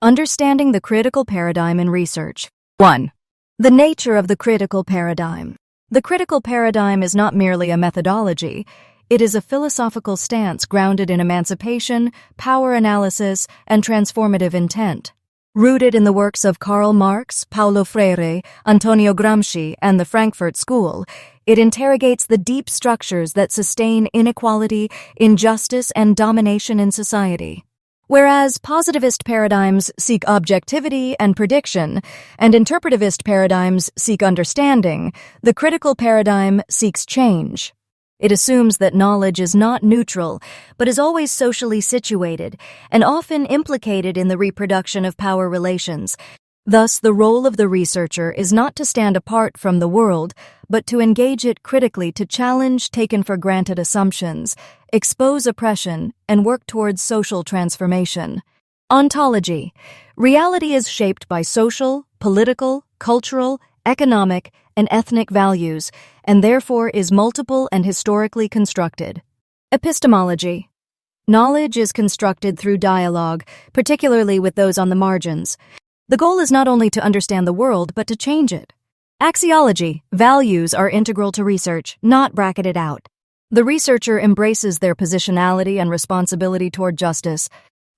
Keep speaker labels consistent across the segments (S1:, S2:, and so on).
S1: Understanding the critical paradigm in research. 1. The nature of the critical paradigm. The critical paradigm is not merely a methodology. It is a philosophical stance grounded in emancipation, power analysis, and transformative intent. Rooted in the works of Karl Marx, Paulo Freire, Antonio Gramsci, and the Frankfurt School, it interrogates the deep structures that sustain inequality, injustice, and domination in society. Whereas positivist paradigms seek objectivity and prediction, and interpretivist paradigms seek understanding, the critical paradigm seeks change. It assumes that knowledge is not neutral, but is always socially situated, and often implicated in the reproduction of power relations. Thus, the role of the researcher is not to stand apart from the world, but to engage it critically to challenge taken-for-granted assumptions, expose oppression, and work towards social transformation. Ontology. Reality is shaped by social, political, cultural, economic, and ethnic values, and therefore is multiple and historically constructed. Epistemology. Knowledge is constructed through dialogue, particularly with those on the margins. The goal is not only to understand the world, but to change it. Axiology. Values are integral to research, not bracketed out. The researcher embraces their positionality and responsibility toward justice.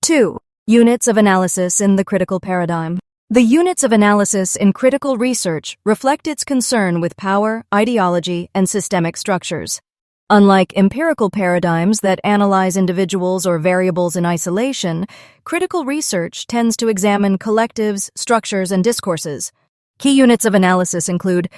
S1: 2. Units of analysis in the critical paradigm. The units of analysis in critical research reflect its concern with power, ideology, and systemic structures. Unlike empirical paradigms that analyze individuals or variables in isolation, critical research tends to examine collectives, structures, and discourses. Key units of analysis include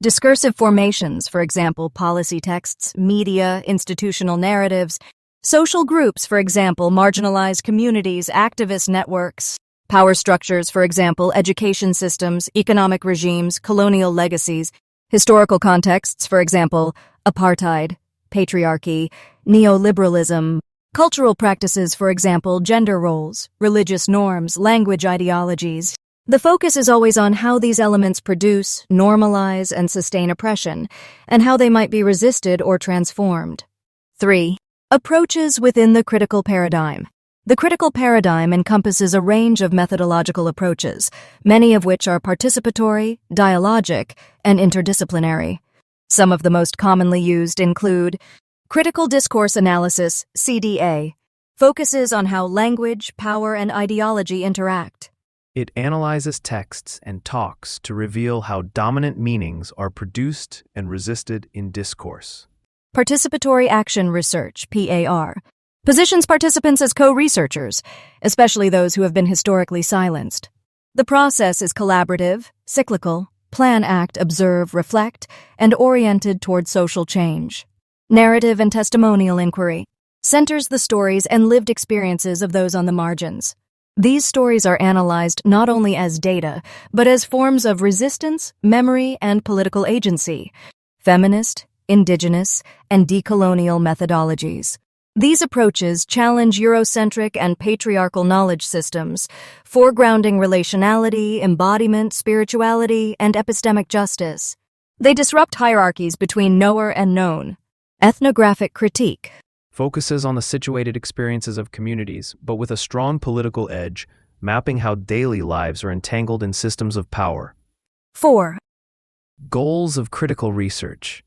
S1: discursive formations, for example, policy texts, media, institutional narratives, social groups, for example, marginalized communities, activist networks, power structures, for example, education systems, economic regimes, colonial legacies, historical contexts, for example, apartheid, patriarchy, neoliberalism, cultural practices, for example, gender roles, religious norms, language ideologies. The focus is always on how these elements produce, normalize, and sustain oppression, and how they might be resisted or transformed. 3. Approaches within the critical paradigm. The critical paradigm encompasses a range of methodological approaches, many of which are participatory, dialogic, and interdisciplinary. Some of the most commonly used include critical discourse analysis, CDA, focuses on how language, power, and ideology interact.
S2: It analyzes texts and talks to reveal how dominant meanings are produced and resisted in discourse.
S1: Participatory action research, PAR, positions participants as co-researchers, especially those who have been historically silenced. The process is collaborative, cyclical, plan, act, observe, reflect, and oriented toward social change. Narrative and testimonial inquiry centers the stories and lived experiences of those on the margins. These stories are analyzed not only as data, but as forms of resistance, memory, and political agency. Feminist, indigenous, and decolonial methodologies. These approaches challenge Eurocentric and patriarchal knowledge systems, foregrounding relationality, embodiment, spirituality, and epistemic justice. They disrupt hierarchies between knower and known. Ethnographic critique
S2: Focuses on the situated experiences of communities, but with a strong political edge, mapping how daily lives are entangled in systems of power.
S1: 4.
S2: Goals of critical research.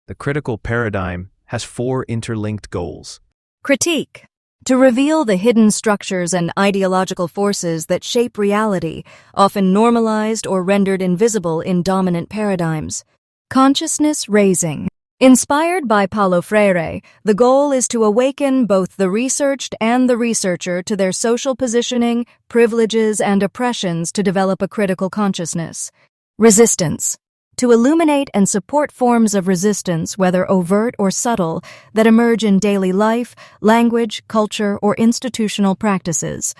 S2: The critical paradigm has 4 interlinked goals.
S1: Critique, to reveal the hidden structures and ideological forces that shape reality, often normalized or rendered invisible in dominant paradigms. Consciousness raising. Inspired by Paulo Freire, the goal is to awaken both the researched and the researcher to their social positioning, privileges, and oppressions to develop a critical consciousness. Resistance, to illuminate and support forms of resistance, whether overt or subtle, that emerge in daily life, language, culture, or institutional practices.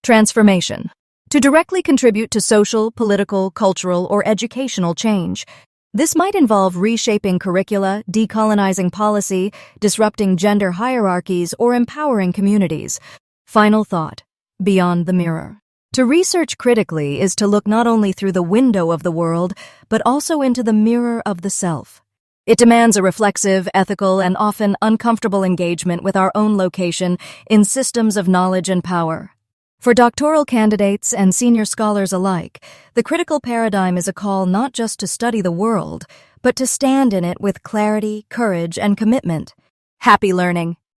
S1: Transformation, to directly contribute to social, political, cultural, or educational change. This might involve reshaping curricula, decolonizing policy, disrupting gender hierarchies, or empowering communities. Final thought, beyond the mirror. To research critically is to look not only through the window of the world, but also into the mirror of the self. It demands a reflexive, ethical, and often uncomfortable engagement with our own location in systems of knowledge and power. For doctoral candidates and senior scholars alike, the critical paradigm is a call not just to study the world, but to stand in it with clarity, courage, and commitment. Happy learning!